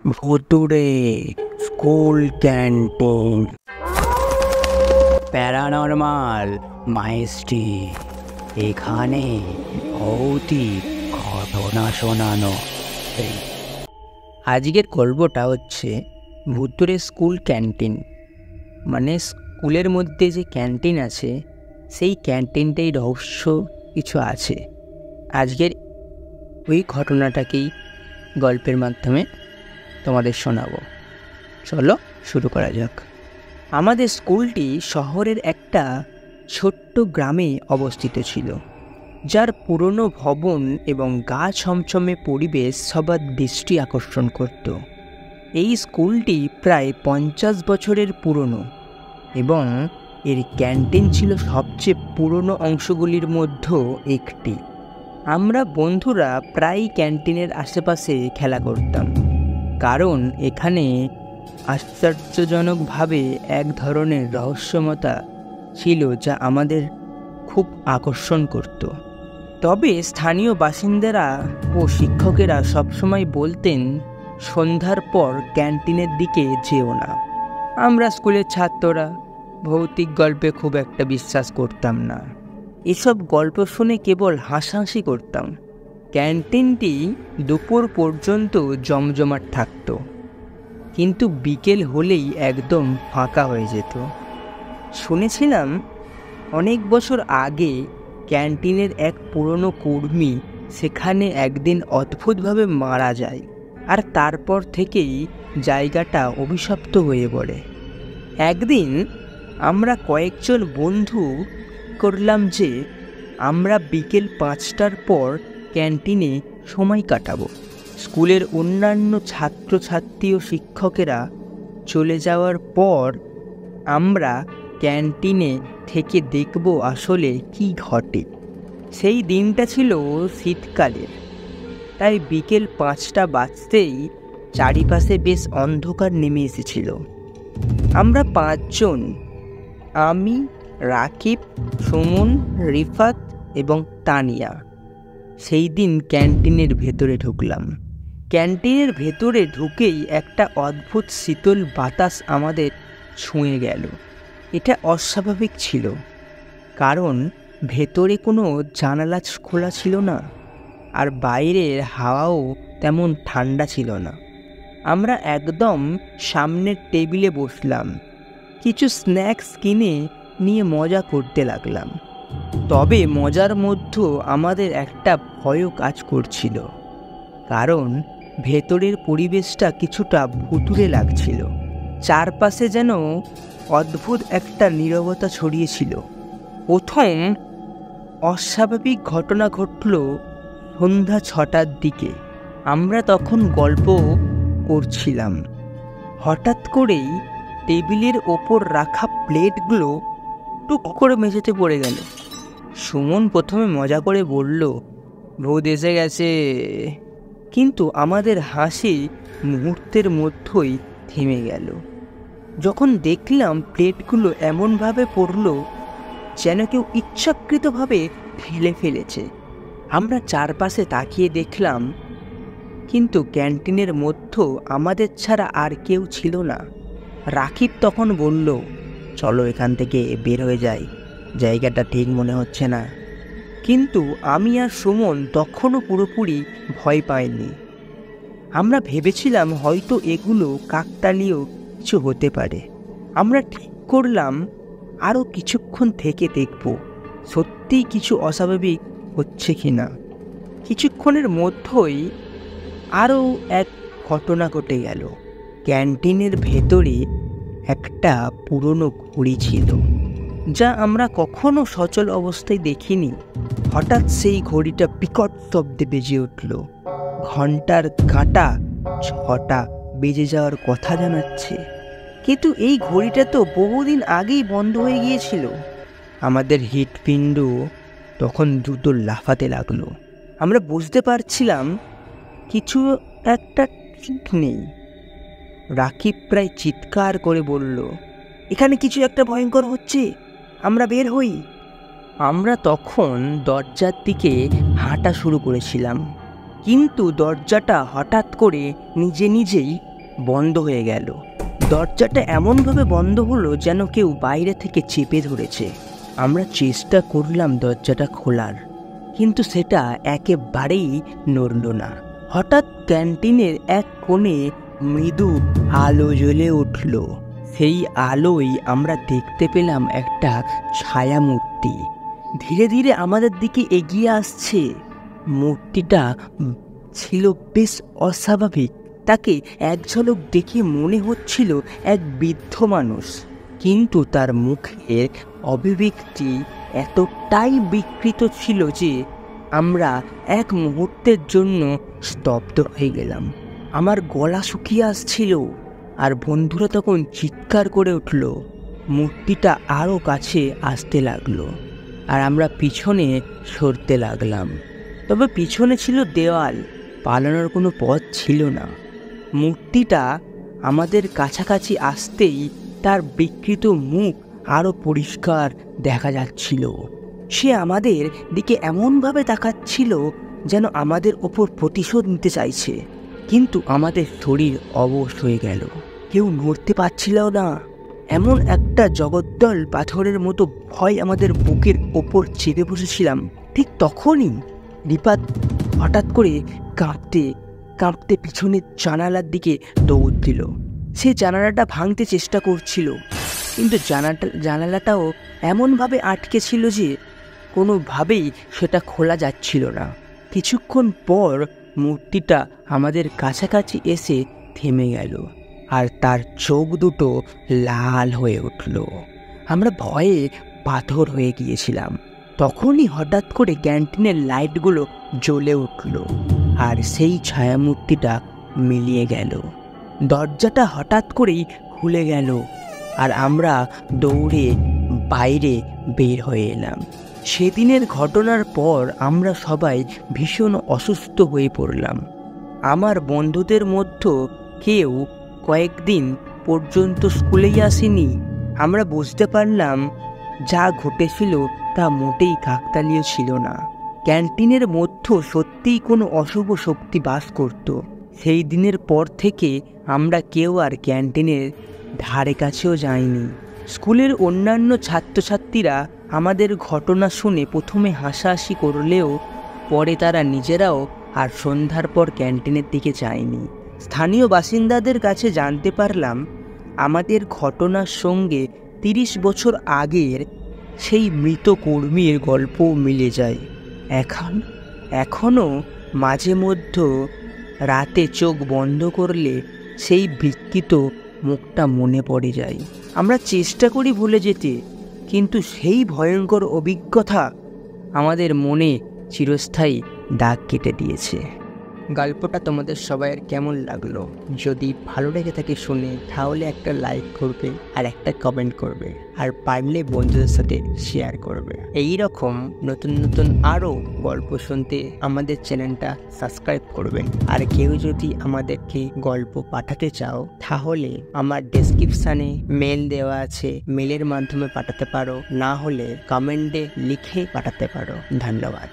ভুতুড়ে school canteen, paranormal mystery, এখানে ভৌতিক ঘটনা শোনানো। আজকের গল্পটা হচ্ছে ভুতুড়ে স্কুল ক্যান্টিন। মানে স্কুলের মধ্যে যে ক্যান্টিন আছে সেই ক্যান্টিনটাই রহস্য কিছু আছে। আজকের ওই ঘটনাটাকেই গল্পের মাধ্যমে তোমাদের শোনাবো। চলো শুরু করা যাক। আমাদের স্কুলটি শহরের একটা ছোট্ট গ্রামে অবস্থিত ছিল, যার পুরনো ভবন এবং গা ছমছমে পরিবেশ সবার দৃষ্টি আকর্ষণ করত। এই স্কুলটি প্রায় 50 বছরের পুরনো এবং এর ক্যান্টিন ছিল সবচেয়ে পুরনো অংশগুলির মধ্যে একটি। আমরা বন্ধুরা প্রায়ই ক্যান্টিনের আশেপাশে খেলা করতাম, কারণ এখানে আশ্চর্যজনকভাবে এক ধরনের রহস্যময়তা ছিল যা আমাদের খুব আকর্ষণ করত। তবে স্থানীয় বাসিন্দারা ও শিক্ষকেরা সবসময় বলতেন, সন্ধ্যার পর ক্যান্টিনের দিকে যেও না। আমরা স্কুলের ছাত্ররা ভৌতিক গল্পে খুব একটা বিশ্বাস করতাম না। এসব গল্প শুনে কেবল হাসাহাসি করতাম। ক্যান্টিনটি দুপুর পর্যন্ত জমজমাট থাকত, কিন্তু বিকেল হলেই একদম ফাঁকা হয়ে যেত। শুনেছিলাম অনেক বছর আগে ক্যান্টিনের এক পুরনো কর্মী সেখানে একদিন অদ্ভুতভাবে মারা যায়, আর তারপর থেকেই জায়গাটা অভিশপ্ত হয়ে পড়ে। একদিন আমরা কয়েকজন বন্ধু করলাম যে আমরা বিকেল 5টার পর ক্যান্টিনে সময় কাটাবো। স্কুলের অন্যান্য ছাত্রছাত্রী ও শিক্ষকেরা চলে যাওয়ার পর আমরা ক্যান্টিনে থেকে দেখব আসলে কি ঘটে। সেই দিনটা ছিল শীতকালের, তাই বিকেল 5টা বাজতেই চারিপাশে বেশ অন্ধকার নেমে এসেছিল। আমরা 5 জন, আমি, রাকিব, সুমন, রিফাত এবং তানিয়া, সেই দিন ক্যান্টিনের ভেতরে ঢুকলাম। ক্যান্টিনের ভেতরে ঢুকেই একটা অদ্ভুত শীতল বাতাস আমাদের ছুঁয়ে গেল। এটা অস্বাভাবিক ছিল, কারণ ভেতরে কোনো জানালা খোলা ছিল না, আর বাইরের হাওয়াও তেমন ঠান্ডা ছিল না। আমরা একদম সামনের টেবিলে বসলাম, কিছু স্ন্যাক্স কিনে নিয়ে মজা করতে লাগলাম। তবে মজার মধ্যেও আমাদের একটা ভয়ও কাজ করছিল, কারণ ভেতরের পরিবেশটা কিছুটা ভুতুড়ে লাগছিল। চারপাশে যেন অদ্ভুত একটা নীরবতা ছড়িয়েছিল। প্রথম অস্বাভাবিক ঘটনা ঘটল সন্ধ্যা 6টার দিকে। আমরা তখন গল্প করছিলাম, হঠাৎ করেই টেবিলের ওপর রাখা প্লেটগুলো টুক করে মেঝেতে পড়ে গেল। সুমন প্রথমে মজা করে বলল, ভূত এসে গেছে, কিন্তু আমাদের হাসি মুহূর্তের মধ্যেই থেমে গেল যখন দেখলাম প্লেটগুলো এমনভাবে পড়ল যেন কেউ ইচ্ছাকৃতভাবে ফেলে ফেলেছে। আমরা চারপাশে তাকিয়ে দেখলাম, কিন্তু ক্যান্টিনের মধ্যেও আমাদের ছাড়া আর কেউ ছিল না। রাকিব তখন বলল, চলো এখান থেকে বের হয়ে যাই, জায়গাটা ঠিক মনে হচ্ছে না। কিন্তু আমি আর সুমন তখনও পুরোপুরি ভয় পাইনি। আমরা ভেবেছিলাম হয়তো এগুলো কাকতালীয় কিছু হতে পারে। আমরা ঠিক করলাম আরও কিছুক্ষণ থেকে দেখব সত্যিই কিছু অস্বাভাবিক হচ্ছে কি না। কিছুক্ষণের মধ্যেই আরও এক ঘটনা ঘটে গেল। ক্যান্টিনের ভেতরে একটা পুরনো ঘড়ি ছিল, যা আমরা কখনো সচল অবস্থায় দেখিনি। হঠাৎ সেই ঘড়িটা বিকট শব্দে বেজে উঠল। ঘন্টার কাঁটা 6টা বেজে যাওয়ার কথা জানাচ্ছে, কিন্তু এই ঘড়িটা তো বহুদিন আগেই বন্ধ হয়ে গিয়েছিল। আমাদের হৃৎপিণ্ড তখন দ্রুত লাফাতে লাগলো। আমরা বুঝতে পারছিলাম কিছু একটা ঠিক নেই। রাকিব প্রায় চিৎকার করে বলল, এখানে কিছু একটা ভয়ঙ্কর হচ্ছে, আমরা বের হই। আমরা তখন দরজার দিকে হাঁটা শুরু করেছিলাম, কিন্তু দরজাটা হঠাৎ করে নিজে নিজেই বন্ধ হয়ে গেল। দরজাটা এমনভাবে বন্ধ হলো যেন কেউ বাইরে থেকে চেপে ধরেছে। আমরা চেষ্টা করলাম দরজাটা খোলার, কিন্তু সেটা একেবারেই নড়ল না। হঠাৎ ক্যান্টিনের এক কোণে মৃদু আলো জ্বলে উঠল। সেই আলোয় আমরা দেখতে পেলাম একটা ছায়া মূর্তি ধীরে ধীরে আমাদের দিকে এগিয়ে আসছে। মূর্তিটা ছিল বেশ অস্বাভাবিক। তাকে এক ঝলক দেখে মনে হচ্ছিল এক বৃদ্ধ মানুষ, কিন্তু তার মুখের অভিব্যক্তি এতটাই বিকৃত ছিল যে আমরা এক মুহূর্তের জন্য স্তব্ধ হয়ে গেলাম। আমার গলা শুকিয়ে আসছিল, আর বন্ধুরা তখন চিৎকার করে উঠল। মূর্তিটা আরও কাছে আসতে লাগলো, আর আমরা পিছনে সরতে লাগলাম। তবে পিছনে ছিল দেওয়াল, পালানোর কোনো পথ ছিল না। মূর্তিটা আমাদের কাছাকাছি আসতেই তার বিকৃত মুখ আরও পরিষ্কার দেখা যাচ্ছিল। সে আমাদের দিকে এমনভাবে তাকাচ্ছিল যেন আমাদের ওপর প্রতিশোধ নিতে চাইছে। কিন্তু আমাদের শরীর অবশ হয়ে গেল, কেউ নড়তে পারছিল না। এমন একটা জগদ্দল পাথরের মতো ভয় আমাদের বুকের ওপর চেপে বসেছিলাম। ঠিক তখনই রিপাত হঠাৎ করে কাঁপতে কাঁপতে পিছনের জানালার দিকে দৌড় দিল। সে জানালাটা ভাঙতে চেষ্টা করছিল, কিন্তু জানালাটাও এমনভাবে আটকে ছিল যে কোনোভাবেই সেটা খোলা যাচ্ছিল না। কিছুক্ষণ পর মূর্তিটা আমাদের কাছাকাছি এসে থেমে গেল, আর তার চোখ দুটো লাল হয়ে উঠল। আমরা ভয়ে পাথর হয়ে গিয়েছিলাম। তখনই হঠাৎ করে ক্যান্টিনের লাইটগুলো জ্বলে উঠল, আর সেই ছায়ামূর্তিটা মিলিয়ে গেল। দরজাটা হঠাৎ করেই খুলে গেল, আর আমরা দৌড়ে বাইরে বের হয়ে এলাম। সেদিনের ঘটনার পর আমরা সবাই ভীষণ অসুস্থ হয়ে পড়লাম। আমার বন্ধুদের মধ্যে কেউ কয়েকদিন পর্যন্ত স্কুলেই আসেনি। আমরা বুঝতে পারলাম যা ঘটেছিল তা মোটেই কাকতালীয় ছিল না। ক্যান্টিনের মধ্যে সত্যিই কোনো অশুভ শক্তি বাস করত। সেই দিনের পর থেকে আমরা কেউ আর ক্যান্টিনের ধারে কাছেও যাইনি। স্কুলের অন্যান্য ছাত্রছাত্রীরা আমাদের ঘটনা শুনে প্রথমে হাসাহাসি করলেও পরে তারা নিজেরাও আর সন্ধ্যার পর ক্যান্টিনের দিকে যায়নি। স্থানীয় বাসিন্দাদের কাছে জানতে পারলাম আমাদের ঘটনার সঙ্গে 30 বছর আগের সেই মৃত কর্মীর গল্পও মিলে যায়। এখনও মাঝে মধ্যে রাতে চোখ বন্ধ করলে সেই বিকৃত মুখটা মনে পড়ে যায়। আমরা চেষ্টা করি ভুলে যেতে, কিন্তু সেই ভয়ঙ্কর অভিজ্ঞতা আমাদের মনে চিরস্থায়ী দাগ কেটে দিয়েছে। গল্পটা তোমাদের সবাইয়ের কেমন লাগলো? যদি ভালো লেগে থাকে শুনে, তাহলে একটা লাইক করবে আর একটা কমেন্ট করবে, আর পারলে বন্ধুদের সাথে শেয়ার করবে। এই রকম নতুন নতুন আরও গল্প শুনতে আমাদের চ্যানেলটা সাবস্ক্রাইব করবেন। আর কেউ যদি আমাদেরকে গল্প পাঠাতে চাও, তাহলে আমার ডেসক্রিপশানে মেল দেওয়া আছে, মেলের মাধ্যমে পাঠাতে পারো, না হলে কমেন্টে লিখে পাঠাতে পারো। ধন্যবাদ।